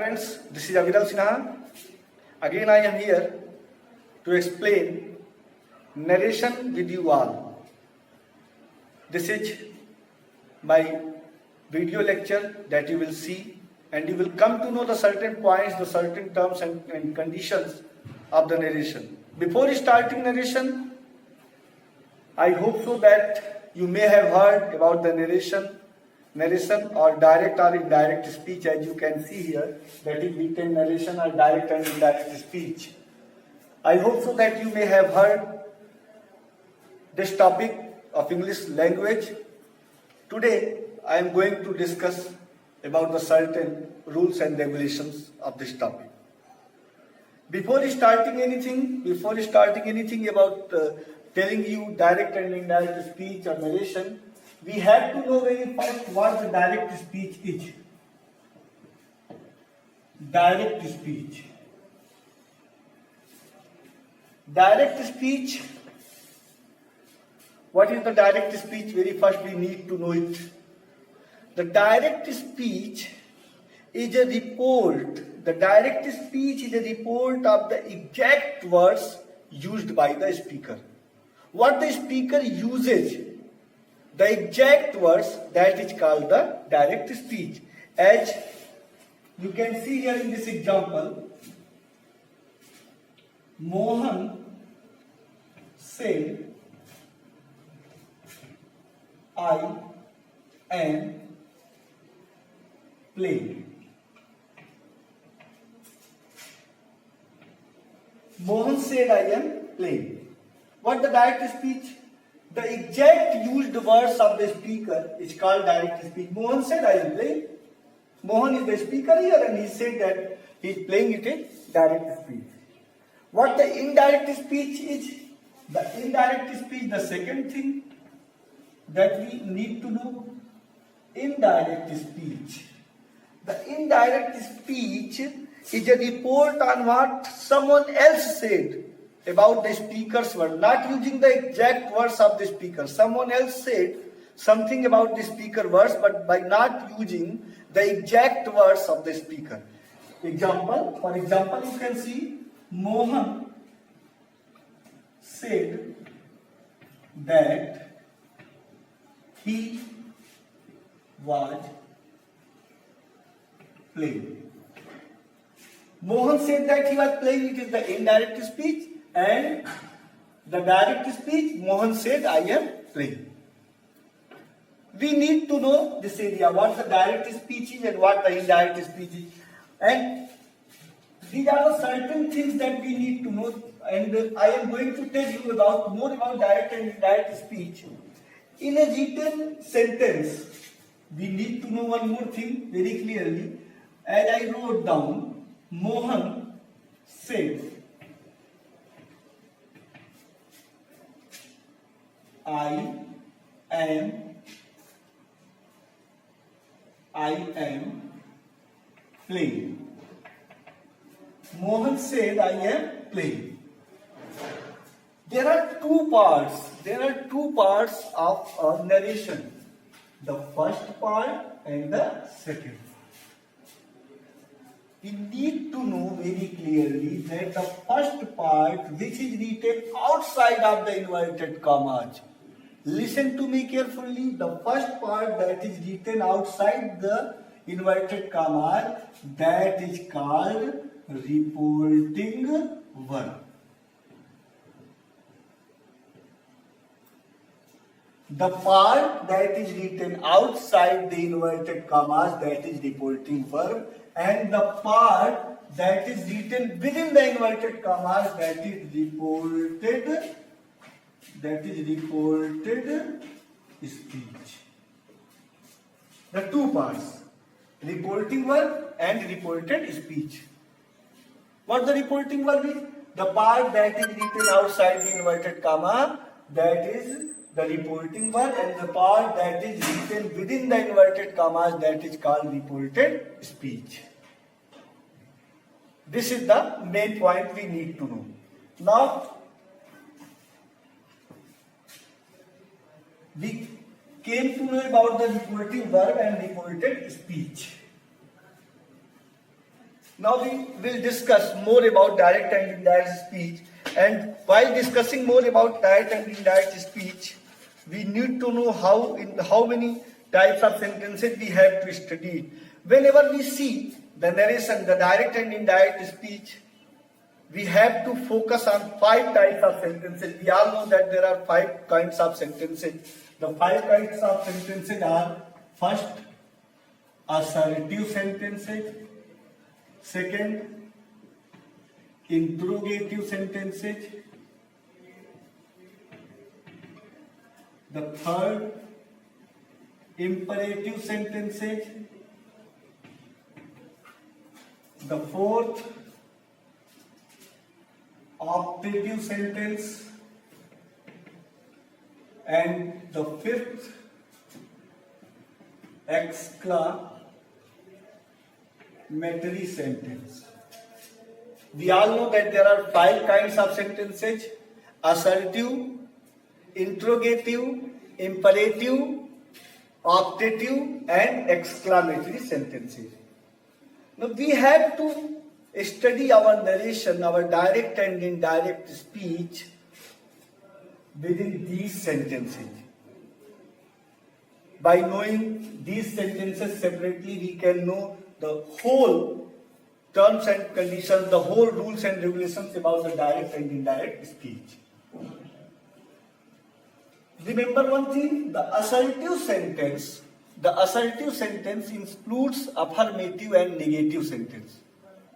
friends, this is Aviral Sinha. Again I am here to explain narration with you all. This is my video lecture that you will see, and you will come to know the certain points, the certain terms and conditions of the narration. Before starting narration, I hope so that you may have heard about the narration or direct or indirect speech. As you can see here, that is written narration or direct and indirect speech. I hope so that you may have heard this topic of English language. Today I am going to discuss about the certain rules and regulations of this topic. Before starting anything about telling you direct and indirect speech or narration, we have to know very first what the direct speech is. Direct speech. Direct speech. What is the direct speech? Very first we need to know it. The direct speech is a report. The direct speech is a report of the exact words used by the speaker. What the speaker uses, the exact words, that is called the direct speech. As you can see here in this example, Mohan said, I am playing. Mohan said, I am playing. What the direct speech? The exact used words of the speaker is called direct speech. Mohan said, I am playing. Mohan is the speaker here and he said that he is playing it in direct speech. What the indirect speech is? The indirect speech, the second thing that we need to know, indirect speech. The indirect speech is a report on what someone else said about the speaker's word, not using the exact words of the speaker. Someone else said something about the speaker words, but by not using the exact words of the speaker. For example, you can see Mohan said that he was playing. Mohan said that he was playing. It is the indirect speech. And the direct speech, Mohan said, I am playing. We need to know this area, what the direct speech is and what the indirect speech is. And these are the certain things that we need to know. And I am going to tell you more about direct and indirect speech. In a written sentence, we need to know one more thing very clearly. As I wrote down, Mohan said, I am playing. Mohan said, I am playing. There are two parts of a narration. The first part and the second part. We need to know very clearly that the first part, which is written outside of the inverted commas. Listen to me carefully. The first part that is written outside the inverted commas, that is called reporting verb. The part that is written outside the inverted commas, that is reporting verb, and the part that is written within the inverted commas, that is reported speech. The two parts, reporting verb and reported speech. What the reporting verb is? The part that is written outside the inverted comma, that is the reporting verb, and the part that is written within the inverted commas, that is called reported speech. This is the main point we need to know. Now, we came to know about the reporting verb and reported speech. Now we will discuss more about direct and indirect speech. And while discussing more about direct and indirect speech, we need to know how many types of sentences we have to study. Whenever we see the narration, the direct and indirect speech, we have to focus on 5 types of sentences. We all know that there are 5 kinds of sentences. The 5 kinds of sentences are: first, assertive sentences; second, interrogative sentences; the third, imperative sentences; the fourth, optative sentence; and the fifth, exclamatory sentence. We all know that there are 5 kinds of sentences: assertive, interrogative, imperative, optative, and exclamatory sentences. Now we have to study our narration, our direct and indirect speech within these sentences. By knowing these sentences separately, we can know the whole terms and conditions, the whole rules and regulations about the direct and indirect speech. Remember one thing, the assertive sentence includes affirmative and negative sentence.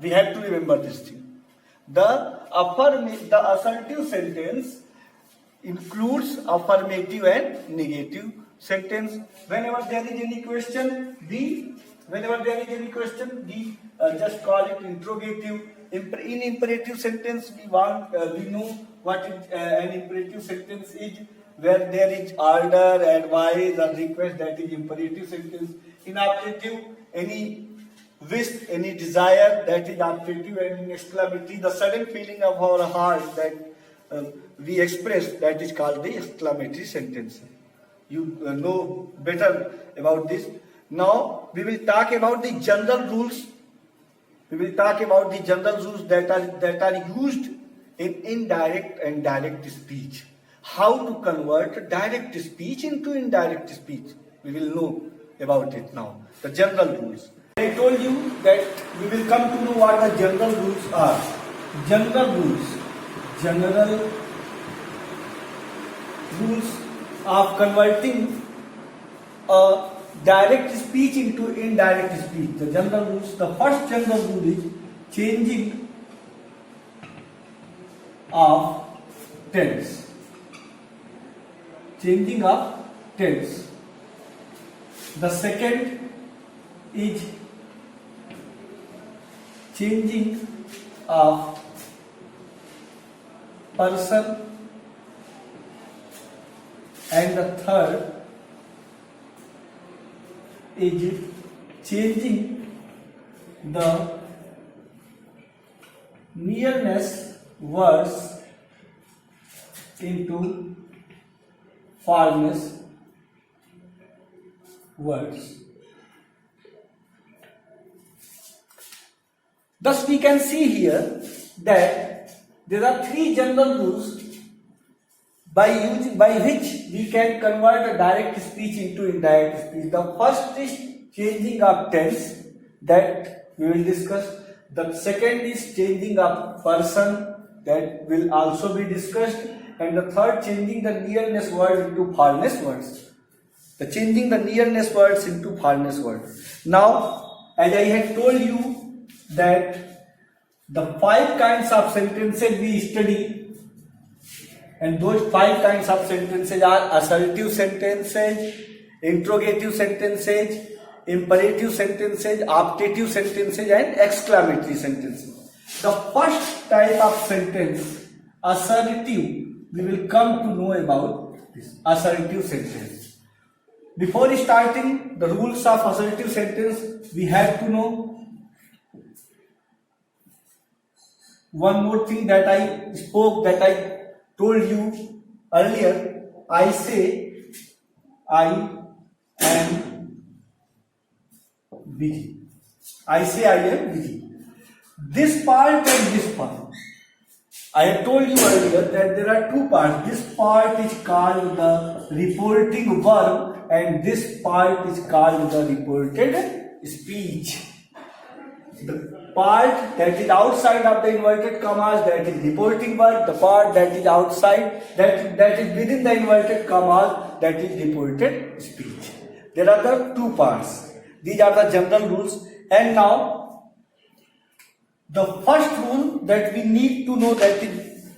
We have to remember this thing. The assertive sentence includes affirmative and negative sentence. Whenever there is any question, we just call it interrogative. In imperative sentence, we know what an imperative sentence is. Where there is order, advice, or request, that is imperative sentence. In optative, any wish, any desire, that is optative. And in exclamatory, the sudden feeling of our heart that we express, that is called the exclamatory sentence. You know better about this. Now we will talk about the general rules. That are used in indirect and direct speech. How to convert direct speech into indirect speech. We will know about it now. The general rules. I told you that we will come to know what the general rules are. General rules of converting a direct speech into indirect speech. The general rules. The first general rule is changing of tense. Changing of tense. The second is changing of person, and the third is changing the nearness words into farness words. Thus we can see here that there are 3 general rules by which we can convert a direct speech into indirect speech. The first is changing of tense, that we will discuss. The second is changing of person, that will also be discussed. And the third, changing the nearness word into farness words. The changing the nearness words into farness words. Now, as I had told you that the 5 kinds of sentences we study, and those 5 kinds of sentences are assertive sentences, interrogative sentences, imperative sentences, optative sentences, and exclamatory sentences. The first type of sentence, assertive, we will come to know about this assertive sentence. Before starting the rules of assertive sentence, we have to know one more thing that I told you earlier. I say I am busy. this part and this part. I have told you earlier that there are two parts. This part is called the reporting verb and this part is called the reported speech. The part that is outside of the inverted commas, that is reporting verb. The part that is outside, that is within the inverted commas, that is reported speech. There are the two parts. These are the general rules. And now the first rule that we need to know, that is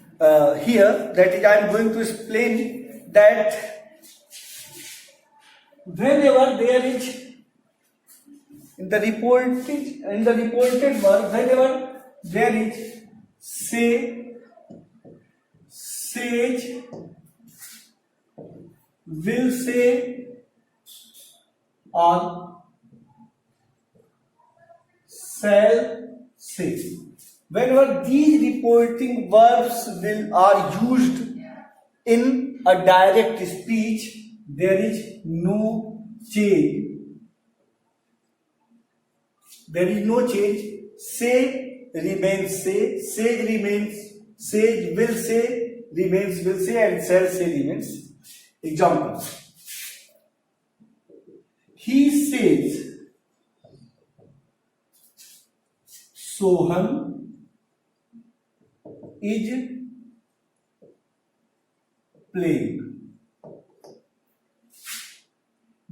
here, that is I am going to explain that whenever there is in the reported verb, whenever there is say, sage, will say, or shall say, whenever these reporting verbs are used in a direct speech, there is no change. There is no change. Say remains say, sage remains sage, will say remains will say, and shall say remains. Example: he says Sohan is playing.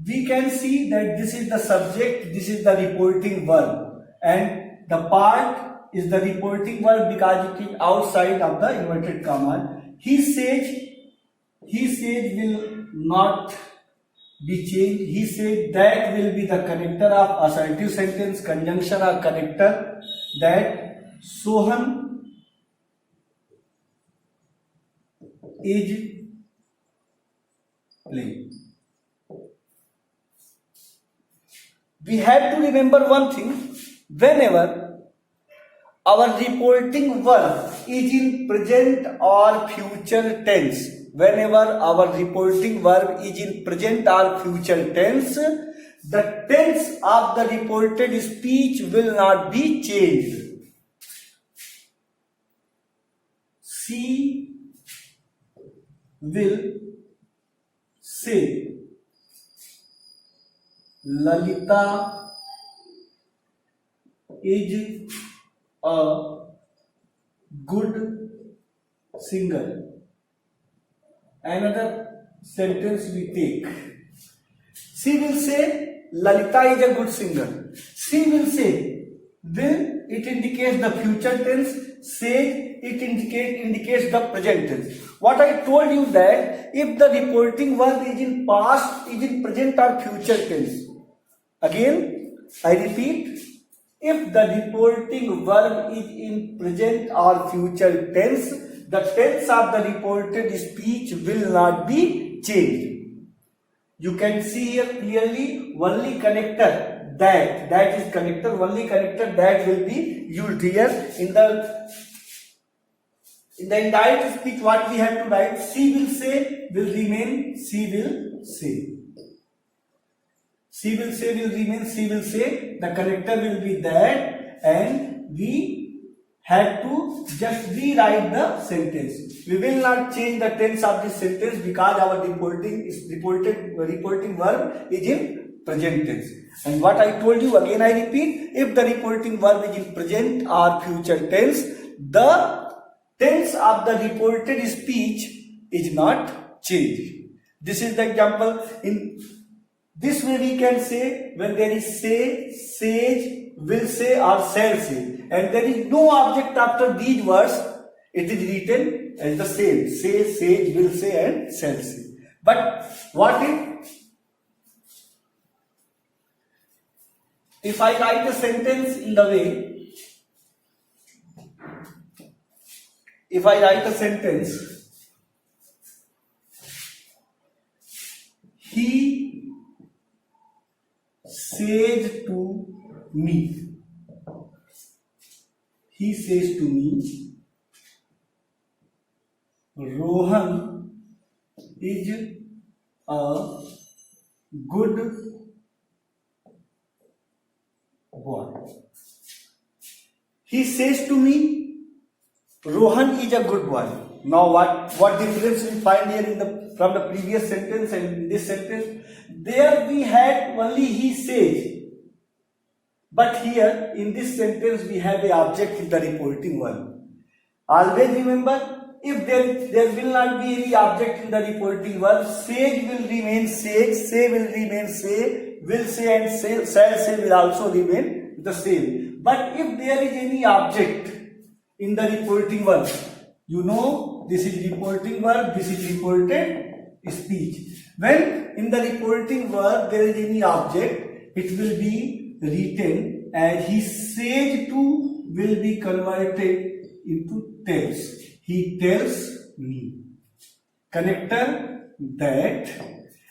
We can see that this is the subject, this is the reporting verb, and the part is the reporting verb because it is outside of the inverted comma. He says will not be changed. He said that will be the connector of assertive sentence, conjunction or connector, that Sohan is playing. We have to remember one thing: whenever our reporting verb is in present or future tense, whenever our reporting verb is in present or future tense, the tense of the reported speech will not be changed. She will say Lalita is a good singer. Another sentence we take. She will say Lalita is a good singer. She will say. Will, it indicates the future tense. Say, it indicates the present tense. What I told you that if the reporting verb is in past, is in present or future tense. Again, I repeat, if the reporting verb is in present or future tense, the tense of the reported speech will not be changed. You can see here clearly only connector, that is connector, only connector that will be used here in the indirect speech. What we have to write: she will say will remain, she will say. She will say will remain, she will say. The connector will be that, and we have to just rewrite the sentence. We will not change the tense of this sentence because our reporting verb is in present tense. And what I told you, again I repeat, if the reporting verb is in present or future tense, the tense of the reported speech is not changed. This is the example. In this way we can say, when there is say, sage, will say or shall say, and there is no object after these words, it is written as the same: say, sage, will say, and shall say. But what if I write a sentence in the way, if I write a sentence, he says to me, he says to me, Rohan is a good boy. He says to me, Rohan is a good boy. Now what difference we find here from the previous sentence and in this sentence? There we had only he says. But here in this sentence we have a object in the reporting verb. Always remember, if there will not be any object in the reporting verb, sage will remain sage, say will remain say, will say and say, shall say will also remain the same. But if there is any object in the reporting verb, you know this is reporting verb, this is reported speech. When in the reporting verb there is any object, it will be written as he said to will be converted into tells. He tells me. Connector that.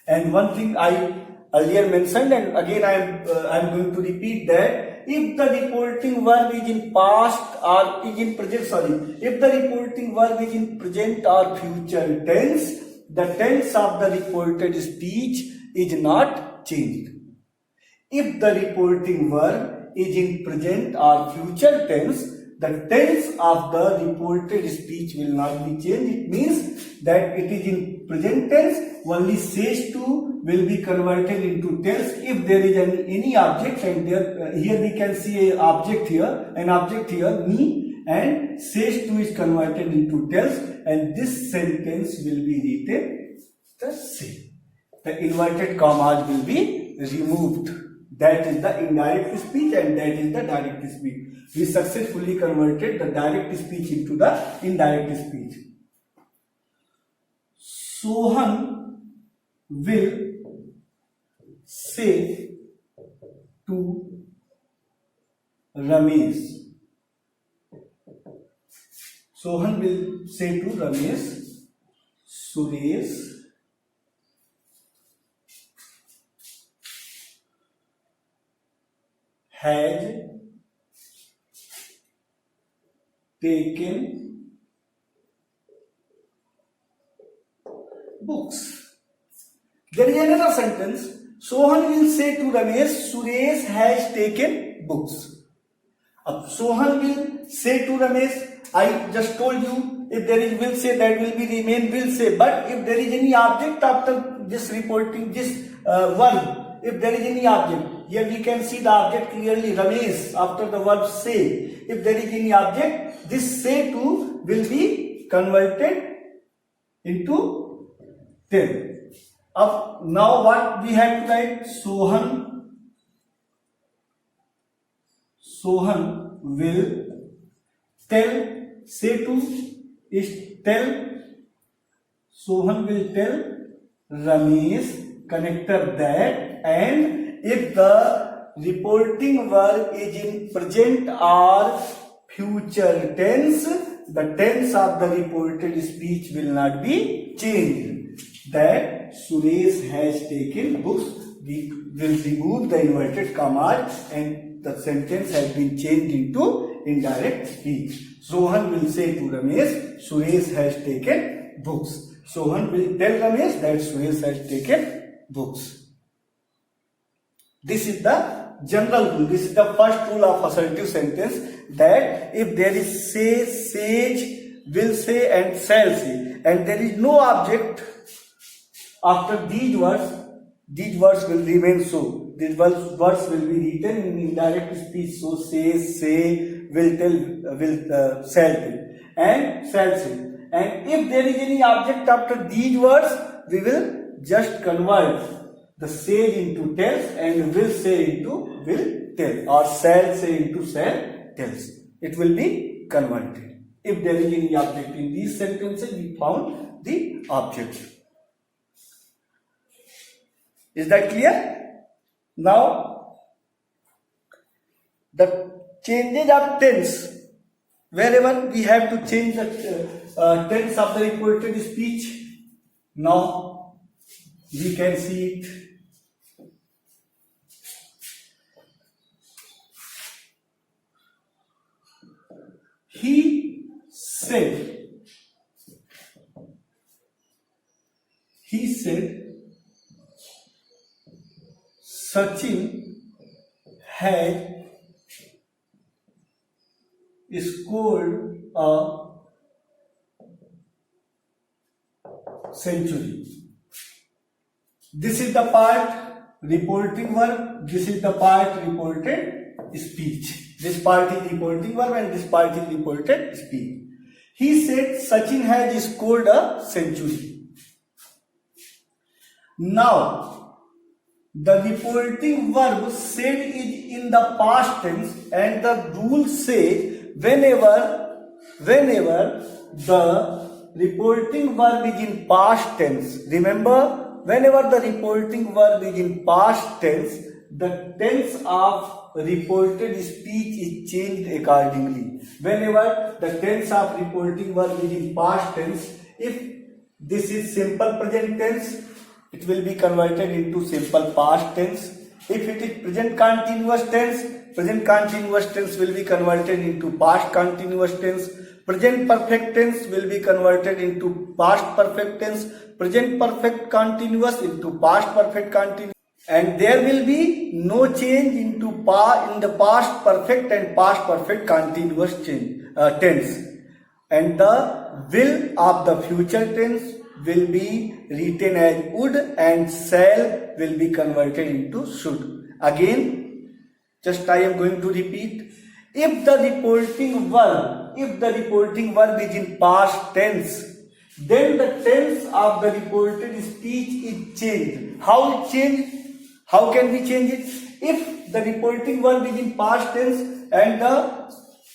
And one thing I earlier mentioned, and again I am going to repeat that. If the reporting verb is in past or is in present, if the reporting verb is in present or future tense, the tense of the reported speech is not changed. If the reporting verb is in present or future tense, the tense of the reported speech will not be changed. It means that it is in present tense, only says to will be converted into tells if there is any object, and here we can see an object here, me, and says to is converted into tells, and this sentence will be written the same. The inverted commas will be removed. That is the indirect speech and that is the direct speech. We successfully converted the direct speech into the indirect speech. Sohan will say to Ramesh. Sohan will say to Ramesh, Suresh has taken books. There is another sentence. Sohan will say to Ramesh, Suresh has taken books. Sohan will say to Ramesh, I just told you, if there is will say, that will be remain will say. But if there is any object after this reporting, this verb, if there is any object, here we can see the object clearly, Ramesh, after the verb say. If there is any object, this say to will be converted into tell. Now what we have to write? Sohan will tell, say to is tell. Sohan will tell Ramesh, connector that, and if the reporting verb is in present or future tense, the tense of the reported speech will not be changed. That Suresh has taken books, we will remove the inverted commas and the sentence has been changed into indirect speech. Sohan will say to Ramesh, Suresh has taken books. Sohan will tell Ramesh that Suresh has taken books. This is the general rule. This is the first rule of assertive sentence, that if there is say, sage, will say and shall say, and there is no object after these words will remain so. These words will be written in indirect speech. So say, will tell, shall tell, and shall say. And if there is any object after these words, we will just convert the say into tells and will say into will tell, or shall say into shall tells. It will be converted. If there is any object in these sentences, we found the object. Is that clear? Now, the changes of tense, wherever we have to change the tense of the reported speech, now we can see it. He said, Sachin had scored a century. This is the part reporting verb, this is the part reported speech. This part is reporting verb and this part is reported speech. He said Sachin has scored a century. Now, the reporting verb said is in the past tense, and the rule says whenever the reporting verb is in past tense, remember, whenever the reporting verb is in past tense, the tense of reported speech is changed accordingly. Whenever the tense of reporting verb is in past tense, if this is simple present tense, it will be converted into simple past tense. If it is present continuous tense will be converted into past continuous tense. Present perfect tense will be converted into past perfect tense. Present perfect continuous into past perfect continuous. And there will be no change into in the past perfect and past perfect continuous tense. And the will of the future tense will be written as would, and shall will be converted into should. Again, just I am going to repeat. If the reporting verb is in past tense, then the tense of the reported speech is changed. How it changed? How can we change it? If the reporting verb is in past tense and the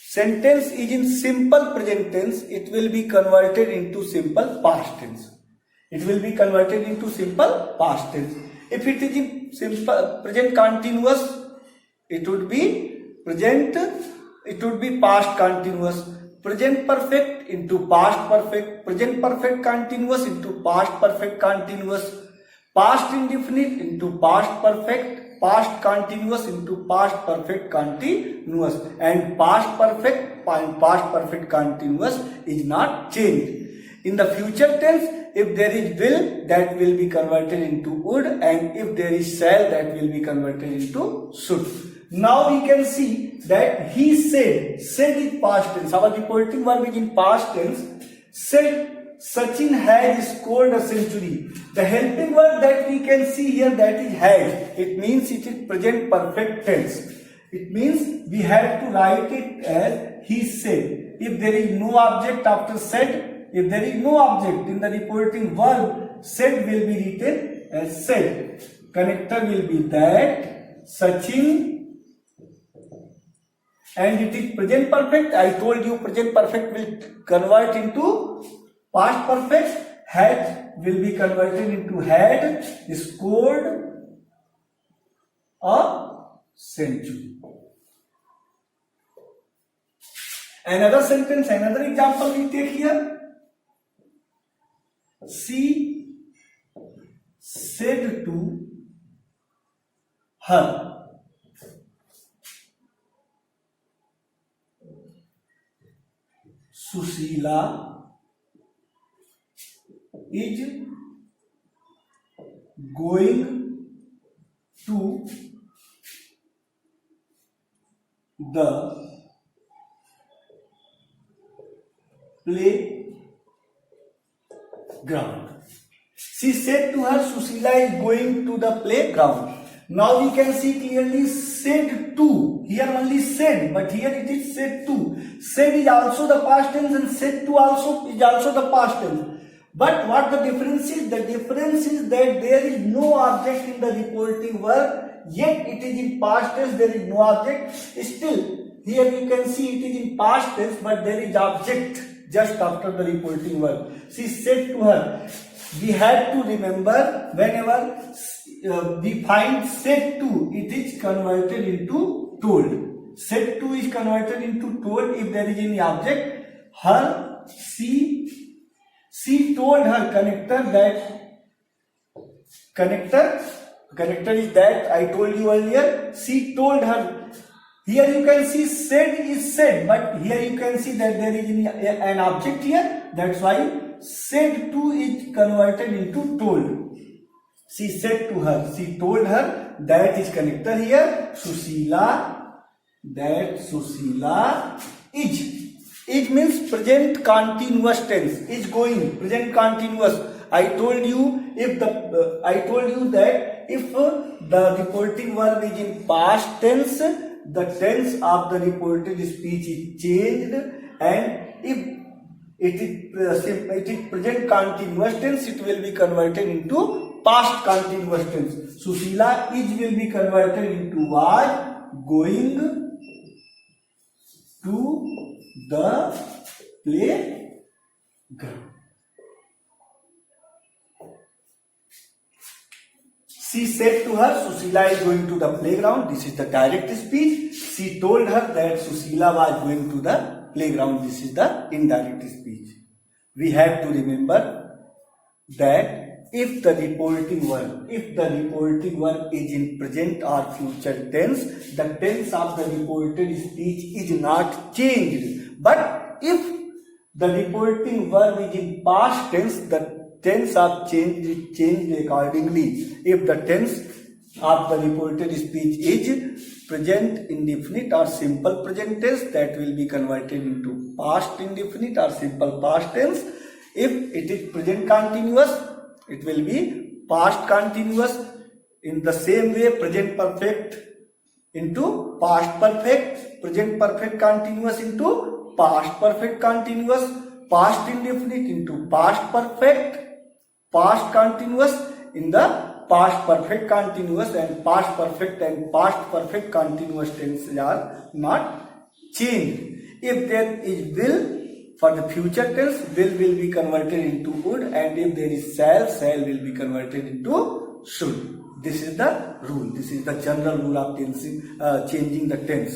sentence is in simple present tense, it will be converted into simple past tense. It will be converted into simple past tense. If it is in simple present continuous, it would be past continuous. Present perfect into past perfect. Present perfect continuous into past perfect continuous. Past indefinite into past perfect. Past continuous into past perfect continuous. And past perfect and past perfect continuous is not changed. In the future tense, if there is will, that will be converted into would, and if there is shall, that will be converted into should. Now we can see that he said is past tense. Our reporting verb is in past tense. Said Sachin has scored a century. The helping verb that we can see here, that is has. It means it is present perfect tense. It means we have to write it as he said. If there is no object after said, if there is no object in the reporting verb, said will be written as said. Connector will be that Sachin, and it is present perfect. I told you present perfect will convert into past perfect. Had will be converted into had scored a century. Another sentence, another example we take here. She said to her, Susila is going to the playground. She said to her, Susila is going to the playground. Now we can see clearly said to. Here only said, but here it is said to. Said is also the past tense and said to also is also the past tense. But what the difference is? The difference is that there is no object in the reporting verb, yet it is in past tense, there is no object. Still, here you can see it is in past tense, but there is object just after the reporting verb. She said to her. We have to remember whenever we find said to, it is converted into told. Said to is converted into told if there is any object. Her, she told her connector that, connector is that I told you earlier. She told her. Here you can see said is said, but here you can see that there is an object here. That's why said to is converted into told. She said to her, she told her, that is connector here. Susila, that Susila Is means present continuous tense. Is going present continuous. I told you that if the reporting verb is in past tense, the tense of the reported speech is changed, and if it is present continuous tense, it will be converted into past continuous tense. Sushila is will be converted into was going to the playground. She said to her, Susila is going to the playground. This is the direct speech. She told her that Susila was going to the playground. This is the indirect speech. We have to remember that if the reporting verb is in present or future tense, the tense of the reported speech is not changed. But if the reporting verb is in past tense, the tense of change is changed accordingly. If the tense of the reported speech is present indefinite or simple present tense, that will be converted into past indefinite or simple past tense. If it is present continuous, it will be past continuous. In the same way, present perfect into past perfect, present perfect continuous into past perfect continuous, past indefinite into past perfect, past continuous in the past perfect continuous, and past perfect and past perfect continuous tenses are not changed. If there is will, for the future tense, will be converted into would, and if there is shall will be converted into should. This is the rule. This is the general rule of changing the tense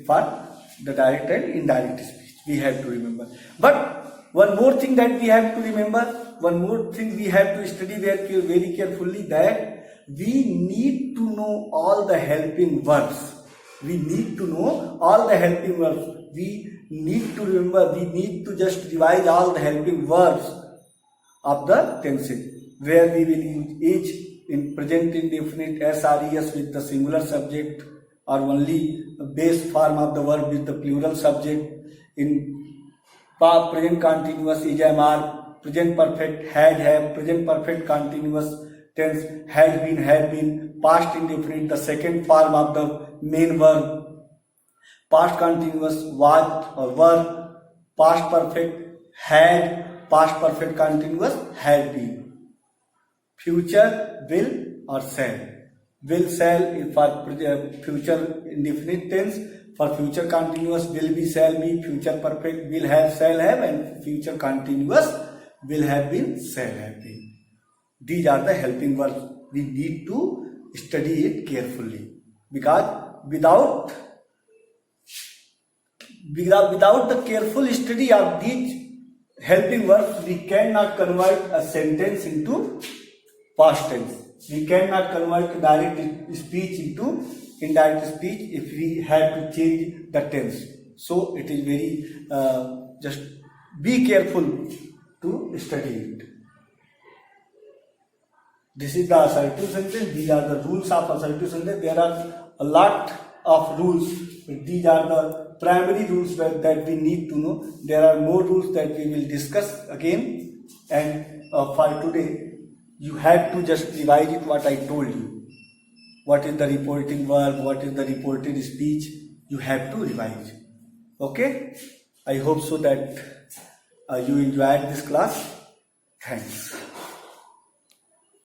for the direct and indirect speech. We have to remember. But one more thing that we have to remember, one more thing we have to study very carefully, that we need to know all the helping verbs. We need to know all the helping verbs. We need to remember, we need to just revise all the helping verbs of the tenses, where we will use each in present indefinite SRES with the singular subject, or only base form of the verb with the plural subject. In present continuous is MR, present perfect had have, present perfect continuous tense had been, past indefinite the second form of the main verb, past continuous was or were, past perfect had, past perfect continuous had been. Future will or shall. Will shall for future indefinite tense, for future continuous will be shall be, future perfect will have shall have, and future continuous will have been shall have been. These are the helping verbs. We need to study it carefully, because without the careful study of these helping verbs, we cannot convert a sentence into past tense. We cannot convert direct speech into indirect speech if we have to change the tense. So it is very, just be careful to study it. This is the assertive sentence. These are the rules of assertive sentence. There are a lot of rules. These are the primary rules that we need to know. There are more rules that we will discuss again. And for today, you have to just revise it what I told you. What is the reporting verb? What is the reported speech? You have to revise. Okay? I hope so that you enjoyed this class. Thanks.